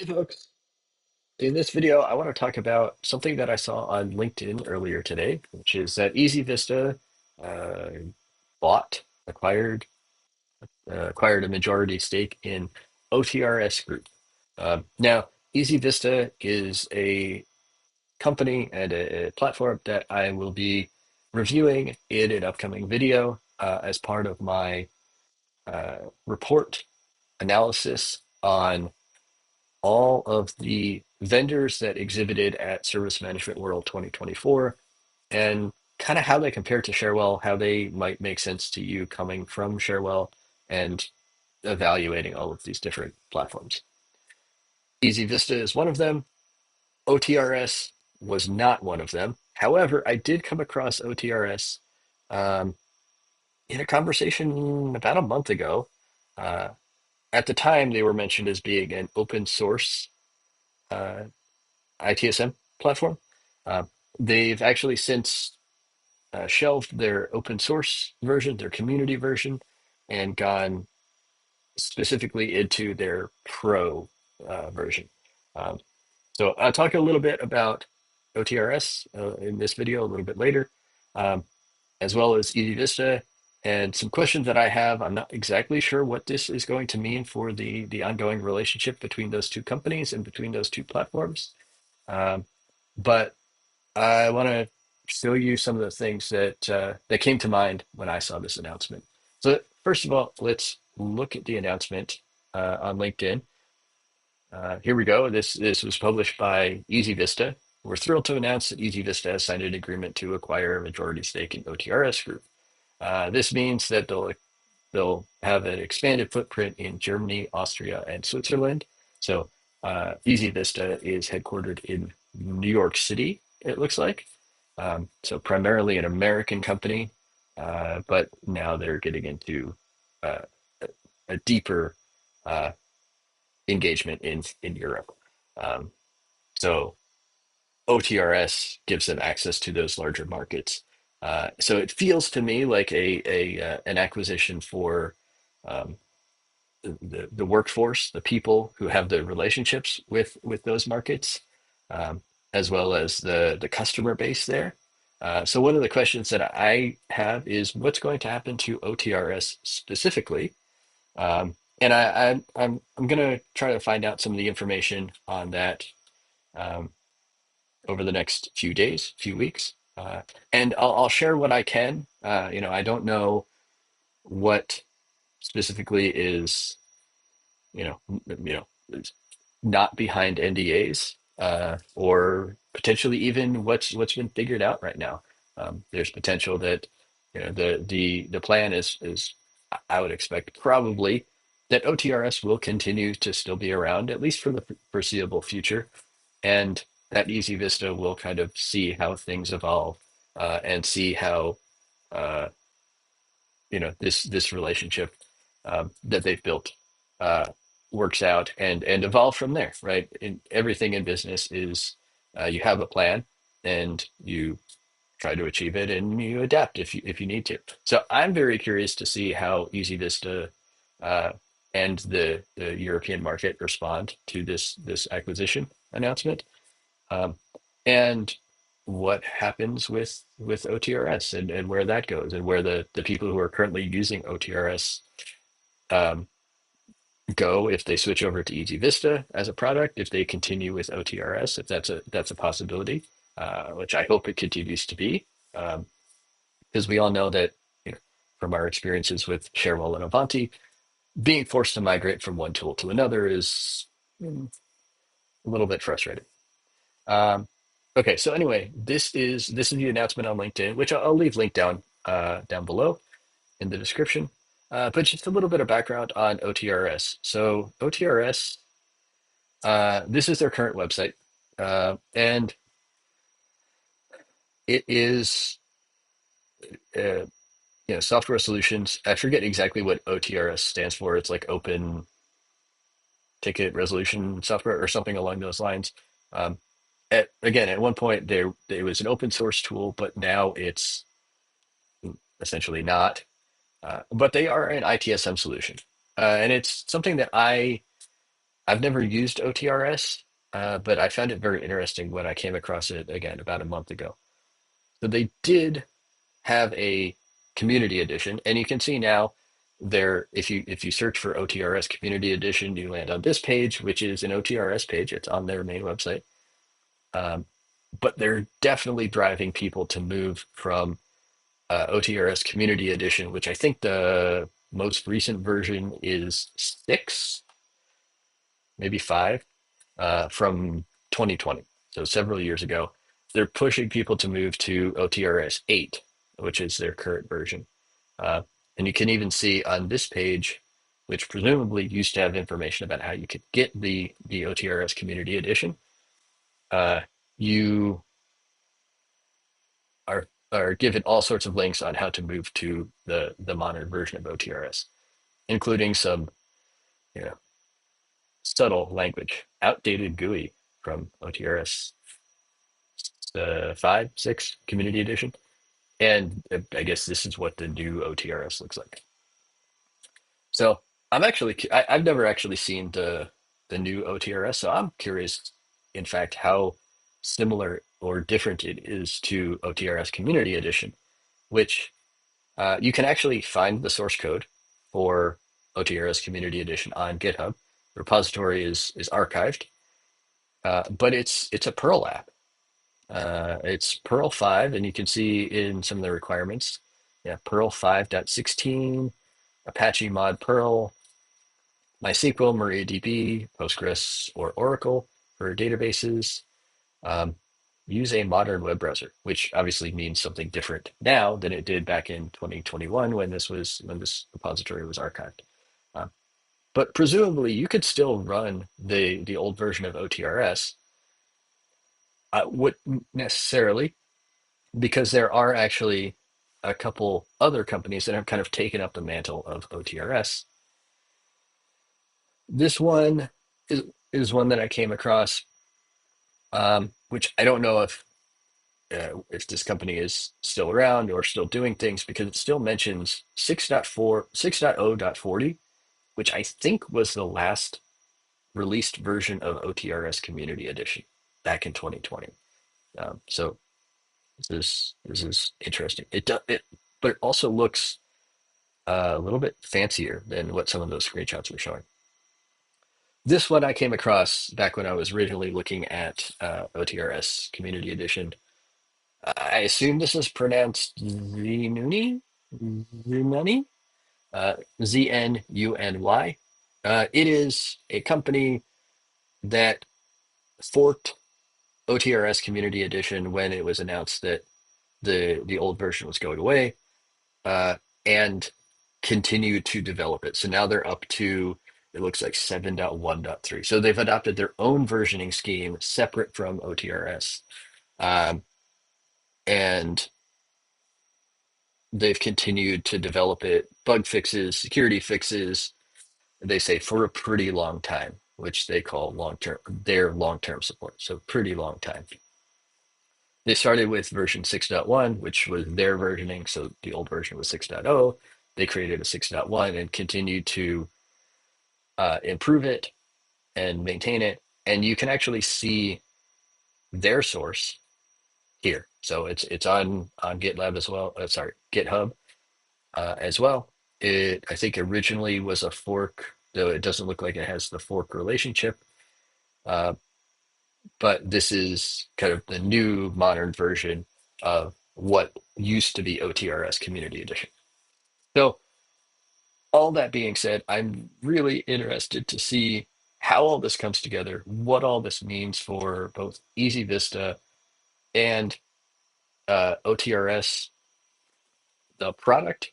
Hey folks, in this video, I want to talk about something that I saw on LinkedIn earlier today, which is that EasyVista uh, acquired a majority stake in OTRS Group. Now, EasyVista is a company and a platform that I will be reviewing in an upcoming video as part of my report analysis on all of the vendors that exhibited at Service Management World 2024 and kind of how they compare to Sharewell, how they might make sense to you coming from Sharewell, and evaluating all of these different platforms. EasyVista is one of them. OTRS was not one of them. However, I did come across OTRS um, in a conversation about a month ago. Uh, at the time, they were mentioned as being an open source uh, ITSM platform. Uh, they've actually since shelved their open source version, their community version, and gone specifically into their pro version. Um, so I'll talk a little bit about OTRS in this video a little bit later, um, as well as EasyVista and some questions that I have. I'm not exactly sure what this is going to mean for the ongoing relationship between those two companies and between those two platforms. Um, but I want to show you some of the things that came to mind when I saw this announcement. So first of all, let's look at the announcement on LinkedIn. Here we go. This was published by EasyVista. We're thrilled to announce that EasyVista has signed an agreement to acquire a majority stake in OTRS Group. This means that they'll have an expanded footprint in Germany, Austria, and Switzerland. So EasyVista is headquartered in New York City, it looks like. So primarily an American company, but now they're getting into uh, a deeper uh, engagement in Europe. Um, so OTRS gives them access to those larger markets. So it feels to me like a an acquisition for um, the workforce, the people who have the relationships with those markets, um, as well as the customer base there. So one of the questions that I have is what's going to happen to OTRS specifically? And I'm going to try to find out some of the information on that um, over the next few days, few weeks, and I'll share what I can. I don't know what specifically is is not behind NDAs, or potentially even what's been figured out right now. There's potential that the plan is I would expect probably that OTRS will continue to still be around at least for the foreseeable future, and that EasyVista will kind of see how things evolve and see how uh, this relationship that they've built uh, works out and evolve from there, right? Everything in business is you have a plan and you try to achieve it and you adapt if you need to. So I'm very curious to see how EasyVista uh, and the European market respond to this acquisition announcement, um, and what happens with OTRS and where that goes and where the people who are currently using OTRS um, go if they switch over to EasyVista as a product, if they continue with OTRS, if that's a possibility, which I hope it continues to be, because we all know that from our experiences with Cherwell and Avanti, being forced to migrate from one tool to another is a little bit frustrating. Um, okay, so anyway, this is the announcement on LinkedIn, which I'll leave link down below in the description. But just a little bit of background on OTRS. So OTRS, this is their current website, and it is uh, software solutions. I forget exactly what OTRS stands for. It's like Open Ticket Resolution Software or something along those lines. Um, again, at one point there it was an open source tool, but now it's essentially not. But they are an ITSM solution, and it's something that I I've never used OTRS, but I found it very interesting when I came across it again about a month ago. So they did have a community edition, and you can see now there if you search for OTRS Community Edition, you land on this page, which is an OTRS page. It's on their main website. Um, but they're definitely driving people to move from OTRS Community Edition, which I think the most recent version is 6, maybe 5, from 2020. So several years ago. They're pushing people to move to OTRS 8, which is their current version. Uh, and you can even see on this page, which presumably used to have information about how you could get the OTRS Community Edition. You are given all sorts of links on how to move to the modern version of OTRS, including some you know subtle language, outdated GUI from OTRS 5, 6 Community Edition, and I guess this is what the new OTRS looks like. So I've never actually seen the new OTRS, so I'm curious, in fact, how similar or different it is to OTRS Community Edition, which you can actually find the source code for OTRS Community Edition on GitHub. The repository is archived, but it's a Perl app. It's Perl 5, and you can see in some of the requirements, yeah, Perl 5.16, Apache mod Perl, MySQL, MariaDB, Postgres, or Oracle for databases. Um, Use a modern web browser, which obviously means something different now than it did back in 2021 when this repository was archived. Um, but presumably, you could still run the old version of OTRS. Wouldn't necessarily, because there are actually a couple other companies that have kind of taken up the mantle of OTRS. This one is one that I came across, which I don't know if this company is still around or still doing things, because it still mentions 6.4, 6.0.40, which I think was the last released version of OTRS Community Edition back in 2020. So this is interesting. But it also looks a little bit fancier than what some of those screenshots were showing. This one I came across back when I was originally looking at OTRS Community Edition. I assume this is pronounced Znuny, Znuny, Znuny. It is a company that forked OTRS Community Edition when it was announced that the old version was going away, uh, and continued to develop it. So now they're up to, it looks like 7.1.3. So they've adopted their own versioning scheme separate from OTRS. Um, and they've continued to develop it, bug fixes, security fixes, they say for a pretty long time, which they call their long-term support. So pretty long time. They started with version 6.1, which was their versioning. So the old version was 6.0. They created a 6.1 and continued to improve it and maintain it. And you can actually see their source here. So it's on GitLab as well. Sorry, GitHub as well. It, I think, originally was a fork, though it doesn't look like it has the fork relationship. Uh, but this is kind of the new modern version of what used to be OTRS Community Edition. So, all that being said, I'm really interested to see how all this comes together, what all this means for both EasyVista and OTRS, the product,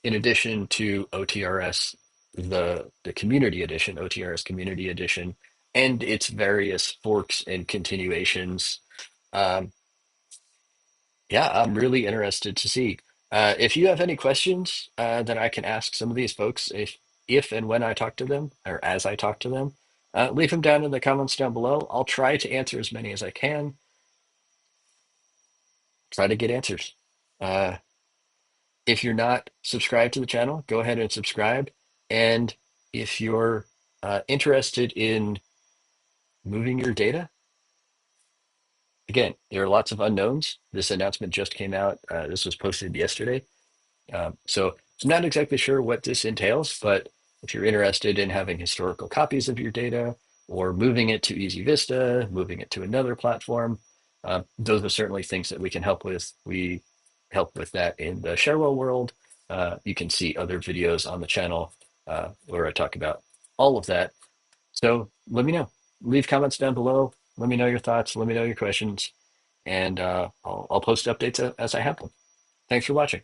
in addition to OTRS, the community edition, OTRS community edition, and its various forks and continuations. Um, yeah, I'm really interested to see. If you have any questions that I can ask some of these folks, if and when I talk to them, or as I talk to them, leave them down in the comments down below. I'll try to answer as many as I can. Try to get answers. Uh, If you're not subscribed to the channel, go ahead and subscribe. And if you're interested in moving your data, again, there are lots of unknowns. This announcement just came out. This was posted yesterday. So I'm not exactly sure what this entails, but if you're interested in having historical copies of your data or moving it to EasyVista, moving it to another platform, those are certainly things that we can help with. We help with that in the Sharewell world. You can see other videos on the channel where I talk about all of that. So let me know. Leave comments down below. Let me know your thoughts. Let me know your questions, and I'll post updates as I have them. Thanks for watching.